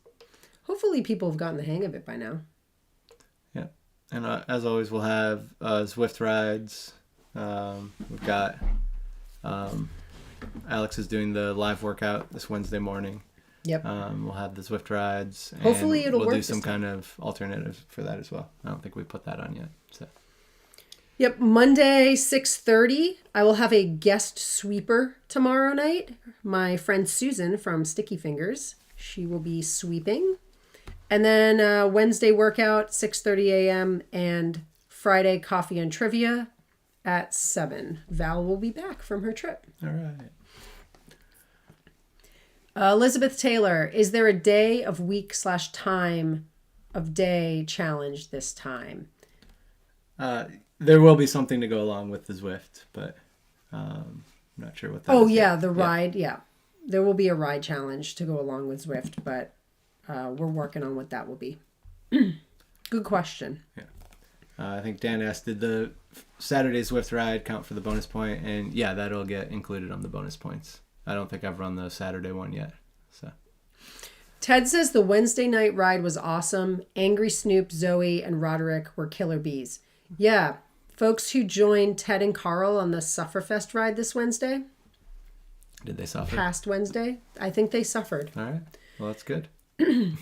Hopefully, people have gotten the hang of it by now. Yeah, and as always, we'll have Zwift rides. We've got Alex is doing the live workout this Wednesday morning. Yep. We'll have the Zwift rides. Hopefully it'll work. We'll do some kind of alternative for that as well. I don't think we put that on yet. So. Yep. Monday, 6:30. I will have a guest sweeper tomorrow night. My friend Susan from Sticky Fingers. She will be sweeping. And then Wednesday workout, 6:30 a.m. And Friday coffee and trivia at 7. Val will be back from her trip. All right. Elizabeth Taylor, is there a day of week / time of day challenge this time? There will be something to go along with the Zwift, but I'm not sure what that is. Oh, yeah, the ride. Yeah. There will be a ride challenge to go along with Zwift, but we're working on what that will be. Good question. Yeah. I think Dan asked, did the Saturday Zwift ride count for the bonus point? And yeah, that'll get included on the bonus points. I don't think I've run the Saturday one yet. So Ted says the Wednesday night ride was awesome. Angry Snoop, Zoe, and Roderick were killer bees. Yeah. Folks who joined Ted and Carl on the Sufferfest ride this Wednesday. Did they suffer? Past Wednesday. I think they suffered. All right. Well, that's good.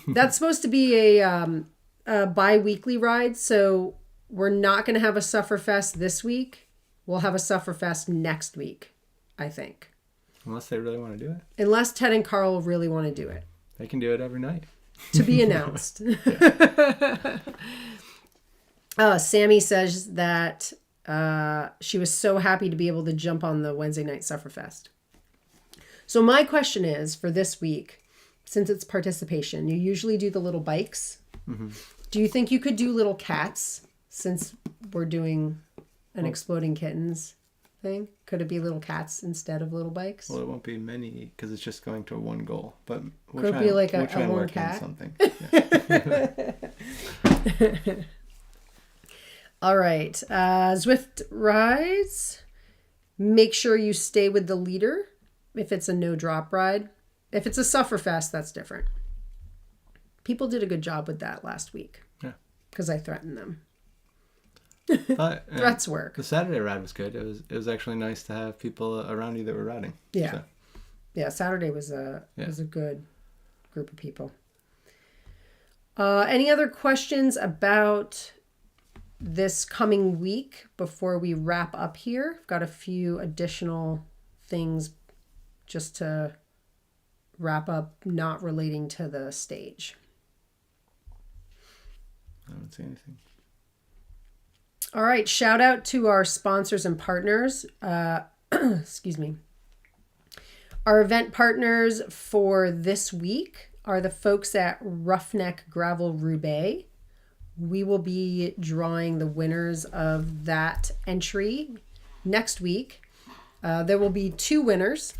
That's supposed to be a bi-weekly ride, so we're not going to have a Sufferfest this week. We'll have a Sufferfest next week, I think. Unless they really want to do it. Unless Ted and Carl really want to do it. They can do it every night. To be announced. Sammy says that she was so happy to be able to jump on the Wednesday night Sufferfest. So my question is for this week, since it's participation, you usually do the little bikes. Mm-hmm. Do you think you could do little cats since we're doing an exploding kittens thing? Could it be little cats instead of little bikes? Well, it won't be many because it's just going to one goal. But we'll Could try, it be like we'll a try and lone work in cat? something. Yeah. All right. Zwift rides. Make sure you stay with the leader if it's a no drop ride. If it's a sufferfest, that's different. People did a good job with that last week. Yeah. Because I threatened them. But, Threats work. The Saturday ride was good. It was actually nice to have people around you that were riding. Yeah. So. Yeah, Saturday was a good group of people. Any other questions about this coming week before we wrap up here? I've got a few additional things just to wrap up, not relating to the stage. I don't see anything. All right. Shout out to our sponsors and partners. Excuse me. Our event partners for this week are the folks at Roughneck Gravel Roubaix. We will be drawing the winners of that entry next week. There will be 2 winners.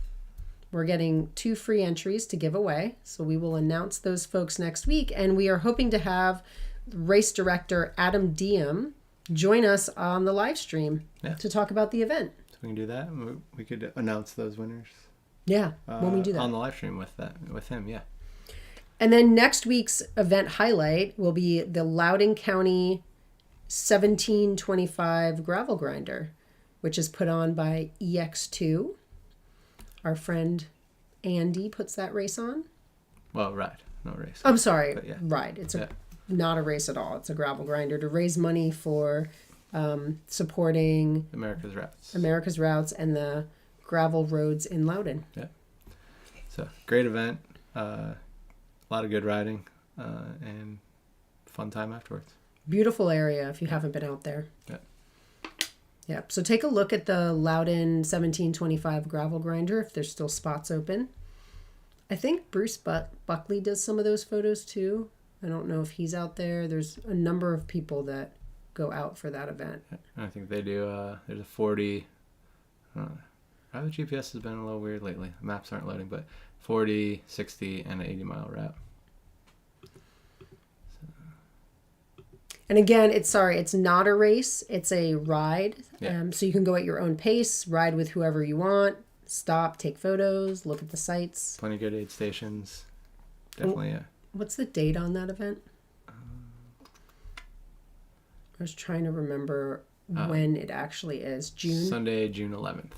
We're getting 2 free entries to give away. So we will announce those folks next week. And we are hoping to have race director Adam Diem join us on the live stream to talk about the event. So we can do that. We could announce those winners. Yeah, when we do that. On the live stream with him, yeah. And then next week's event highlight will be the Loudoun County 1725 Gravel Grinder, which is put on by EX2. Our friend Andy puts that race on. Well, ride, no race. I'm sorry, But yeah. ride. It's not a race at all. It's a gravel grinder to raise money for supporting America's Routes and the gravel roads in Loudoun. Yeah. So, great event. A lot of good riding and fun time afterwards. Beautiful area if you haven't been out there. Yeah. Yeah. So take a look at the Loudoun 1725 gravel grinder if there's still spots open. I think Bruce Buckley does some of those photos too. I don't know if he's out there. There's a number of people that go out for that event. I think they do. There's a 40. The GPS has been a little weird lately. The maps aren't loading, but 40, 60, and an 80-mile route. And again, it's not a race. It's a ride. Yeah. So you can go at your own pace, ride with whoever you want, stop, take photos, look at the sights. Plenty of good aid stations. Definitely, yeah. What's the date on that event? I was trying to remember when it actually is. June? Sunday, June 11th.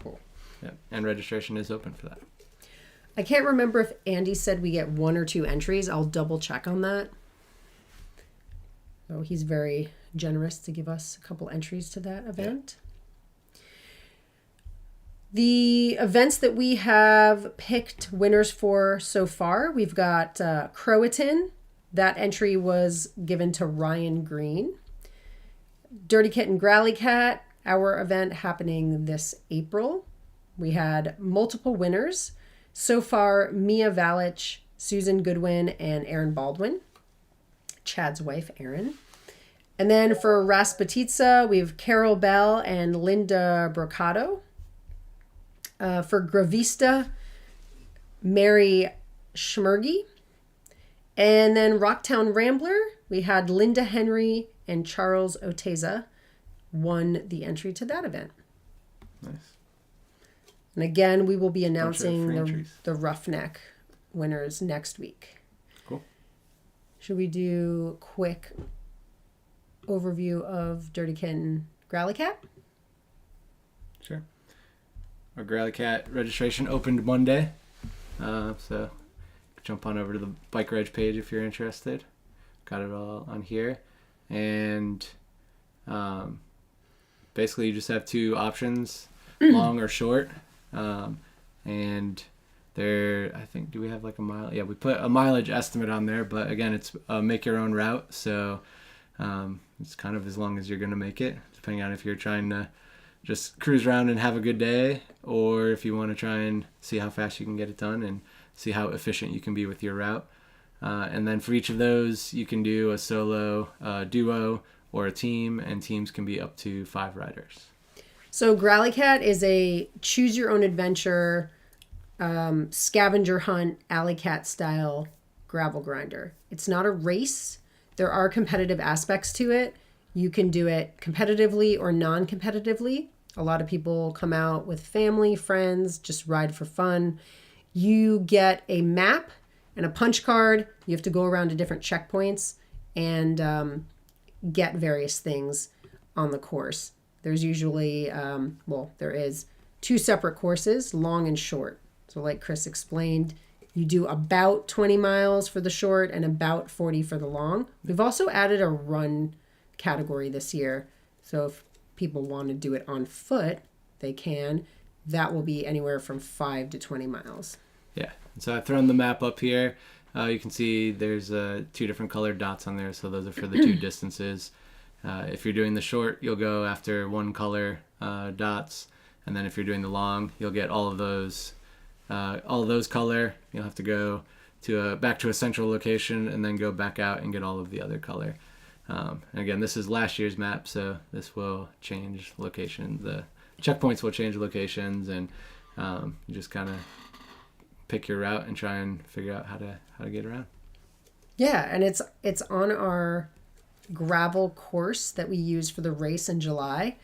Cool. Yeah, and registration is open for that. I can't remember if Andy said we get 1 or 2 entries. I'll double check on that. So he's very generous to give us a couple entries to that event. Yeah. The events that we have picked winners for so far, we've got Croatan. That entry was given to Ryan Green. Dirty Kitten Growly Cat, our event happening this April. We had multiple winners. So far, Mia Valich, Susan Goodwin, and Erin Baldwin. Chad's wife, Erin. And then for Rasputitsa, we have Carol Bell and Linda Brocato. For Gravista, Mary Schmergy. And then Rocktown Rambler, we had Linda Henry and Charles Oteza won the entry to that event. Nice. And again, we will be announcing the Roughneck winners next week. Cool. Should we do a quick overview of Dirty Kitten Growly Cat? Sure. Our Growly Cat registration opened Monday. So jump on over to the Bike Reg page if you're interested. Got it all on here. And basically you just have 2 options, long or short. And there, I think, do we have like a mile? Yeah, we put a mileage estimate on there, but again, it's a make your own route. So it's kind of as long as you're going to make it, depending on if you're trying to just cruise around and have a good day or if you want to try and see how fast you can get it done and see how efficient you can be with your route. And then for each of those, you can do a solo, duo, or a team, and teams can be up to 5 riders. So Growly Cat is a choose your own adventure, scavenger hunt, alley cat style gravel grinder. It's not a race. There are competitive aspects to it. You can do it competitively or non-competitively. A lot of people come out with family, friends, just ride for fun. You get a map and a punch card. You have to go around to different checkpoints and get various things on the course. There's usually, there is 2 separate courses, long and short. So like Chris explained, you do about 20 miles for the short and about 40 for the long. We've also added a run category this year. So if people want to do it on foot, they can. That will be anywhere from 5 to 20 miles. Yeah. So I've thrown the map up here. You can see there's 2 different colored dots on there. So those are for the 2 distances. If you're doing the short, you'll go after 1 color dots. And then if you're doing the long, you'll get all of those color. You'll have to go to back to a central location and then go back out and get all of the other color. And again, this is last year's map, so this will change location. The checkpoints will change locations, and you just kind of pick your route and try and figure out how to get around. Yeah, and it's on our gravel course that we use for the race in July.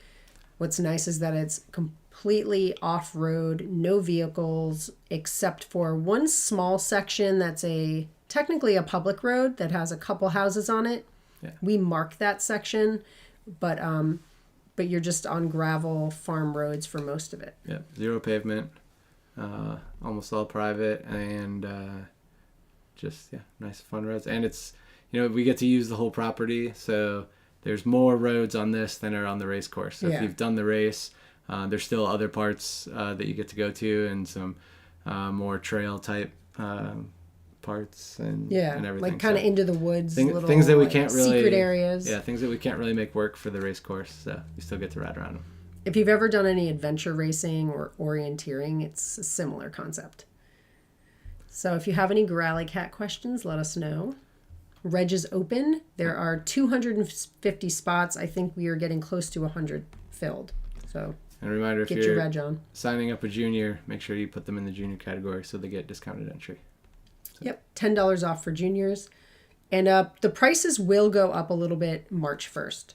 What's nice is that it's completely off-road, no vehicles, except for one small section that's technically a public road that has a couple houses on it. Yeah. We mark that section, but you're just on gravel farm roads for most of it. Yeah, 0 pavement, almost all private, and just nice fun roads. And it's we get to use the whole property, so there's more roads on this than are on the race course. So if you've done the race, there's still other parts that you get to go to, and some more trail type parts and everything. Like kind of into the woods, things that we can't really secret areas. Yeah, things that we can't really make work for the race course. So you still get to ride around them. If you've ever done any adventure racing or orienteering, it's a similar concept. So if you have any Growly Cat questions, let us know. Reg is open. There are 250 spots. I think we are getting close to 100 filled. So and a reminder, if get your reg on. Signing up a junior, make sure you put them in the junior category so they get discounted entry. So. Yep, $10 off for juniors. And the prices will go up a little bit March 1st.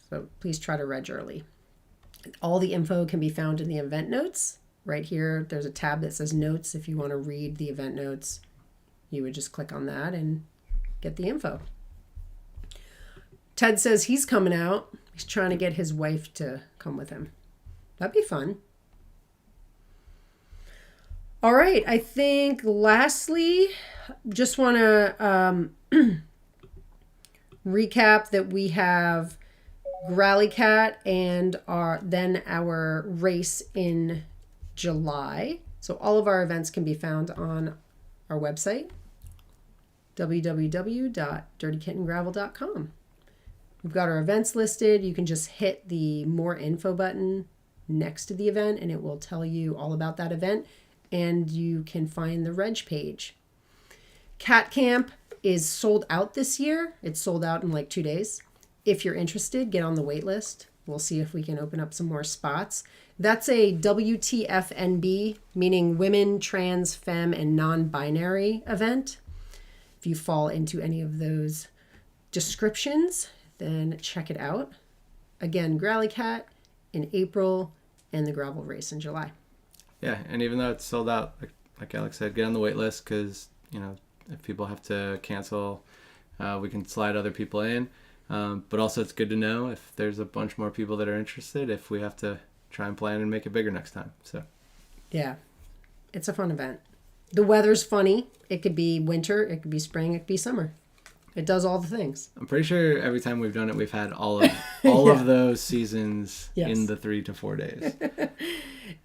So please try to reg early. All the info can be found in the event notes. Right here, there's a tab that says notes. If you want to read the event notes, you would just click on that and get the info. Ted says he's coming out. He's trying to get his wife to come with him. That'd be fun. All right. I think lastly, just want to recap that we have Growly Cat and our race in July. So all of our events can be found on our website, www.dirtykittengravel.com. We've got our events listed. You can just hit the more info button next to the event and it will tell you all about that event, and you can find the reg page. Cat Camp is sold out this year. It's sold out in like 2 days. If you're interested, get on the wait list. We'll see if we can open up some more spots. That's a WTFNB, meaning women, trans, femme, and non-binary event. If you fall into any of those descriptions, then check it out. Again, Growly Cat in April and the gravel race in July. Yeah, and even though it's sold out, like Alex said, get on the wait list because, if people have to cancel, we can slide other people in. But also it's good to know if there's a bunch more people that are interested, if we have to try and plan and make it bigger next time. So yeah, it's a fun event. The weather's funny. It could be winter, it could be spring, it could be summer. It does all the things. I'm pretty sure every time we've done it, we've had all of those seasons in the 3 to 4 days.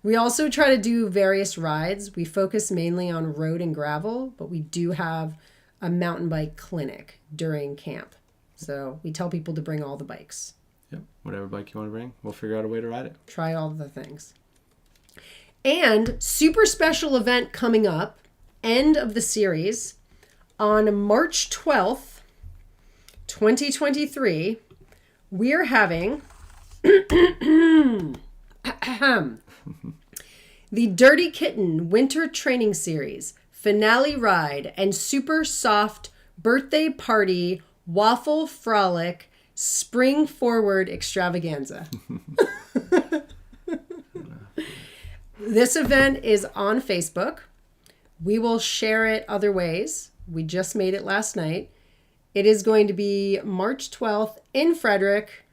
We also try to do various rides. We focus mainly on road and gravel, but we do have a mountain bike clinic during camp. So we tell people to bring all the bikes. Yep, whatever bike you want to bring, we'll figure out a way to ride it. Try all the things. And super special event coming up, end of the series, on March 12th, 2023, we're having the Dirty Kitten Winter Training Series Finale Ride and Super Soft Birthday Party Waffle Frolic Spring Forward Extravaganza. This event is on Facebook. We will share it other ways. We just made it last night. It is going to be March 12th in Frederick,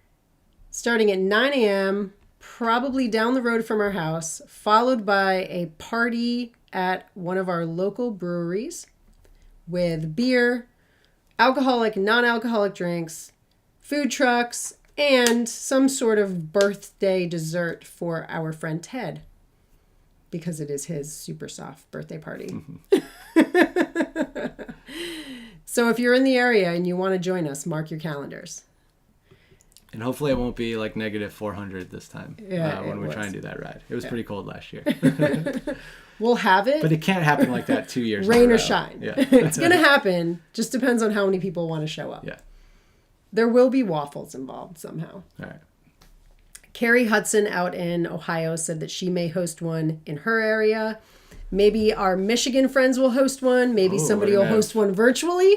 starting at 9 a.m., probably down the road from our house, followed by a party at one of our local breweries with beer, alcoholic, non-alcoholic drinks, food trucks, and some sort of birthday dessert for our friend Ted, because it is his super soft birthday party. So if you're in the area and you want to join us, mark your calendars. And hopefully it won't be like negative 400 this time when we try and do that ride. It was pretty cold last year. We'll have it. But it can't happen like that 2 years rain or shine. Yeah. It's going to happen. Just depends on how many people want to show up. Yeah. There will be waffles involved somehow. All right. Carrie Hudson out in Ohio said that she may host one in her area. Maybe our Michigan friends will host one. Maybe somebody will host one virtually.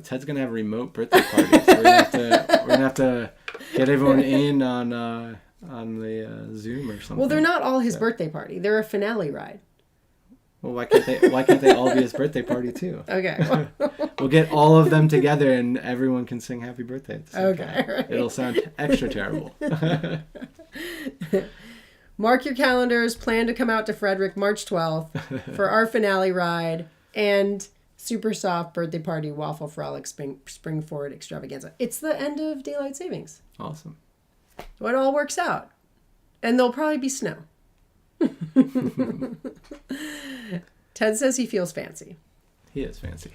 Ted's gonna have remote birthday parties. We're gonna have to get everyone in on the Zoom or something. Well, they're not all his birthday party. They're a finale ride. Well, why can't they all be his birthday party too? Okay. We'll get all of them together and everyone can sing happy birthday at the same time. Right. It'll sound extra terrible. Mark your calendars. Plan to come out to Frederick March 12th for our finale ride and super soft birthday party waffle frolic spring forward extravaganza. It's the end of daylight savings. Awesome. It all works out. And there'll probably be snow. Ted says he feels fancy. He is fancy.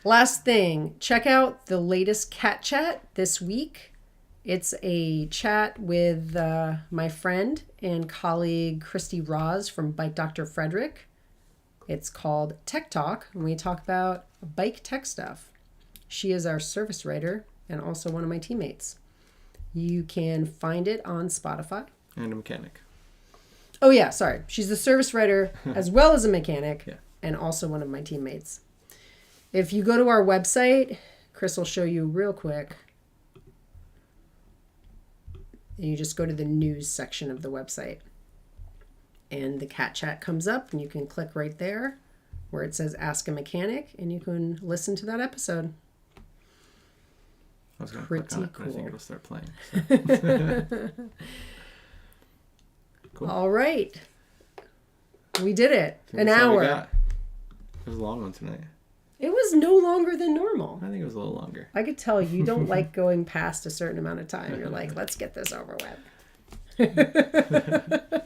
Last thing, check out the latest cat chat this week. It's a chat with my friend and colleague Christy Roz from Bike Dr. Frederick. It's called Tech Talk, and we talk about bike tech stuff. She is our service writer and also one of my teammates. You can find it on Spotify. And a mechanic. Oh, yeah, sorry. She's the service writer as well as a mechanic, yeah. And also one of my teammates. If you go to our website, Chris will show you real quick. And you just go to the news section of the website. And the cat chat comes up, and you can click right there where it says Ask a Mechanic, and you can listen to that episode. I was going to click on it, but I think it'll start playing. So. Cool. All right. We did it. An That's all hour. we got. It was a long one tonight. It was no longer than normal. I think it was a little longer. I could tell you don't like going past a certain amount of time. You're like, let's get this over with.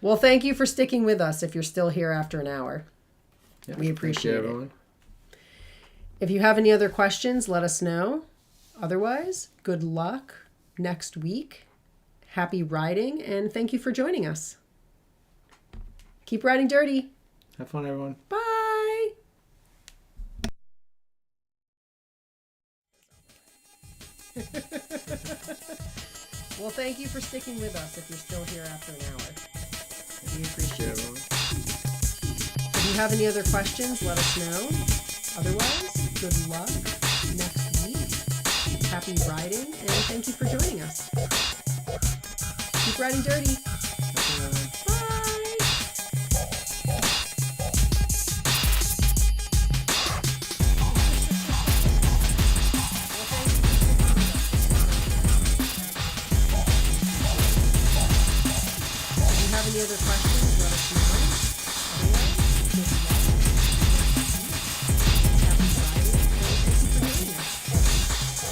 Well, thank you for sticking with us if you're still here after an hour. Yeah, We appreciate thank you, everyone. it. If you have any other questions, let us know. Otherwise, good luck next week. Happy riding, and thank you for joining us. Keep riding dirty. Have fun, everyone. Bye. Well, thank you for sticking with us if you're still here after an hour. We appreciate it. If you have any other questions, let us know. Otherwise, good luck next week. Happy riding, and thank you for joining us. Keep riding dirty. Bye. Any other questions?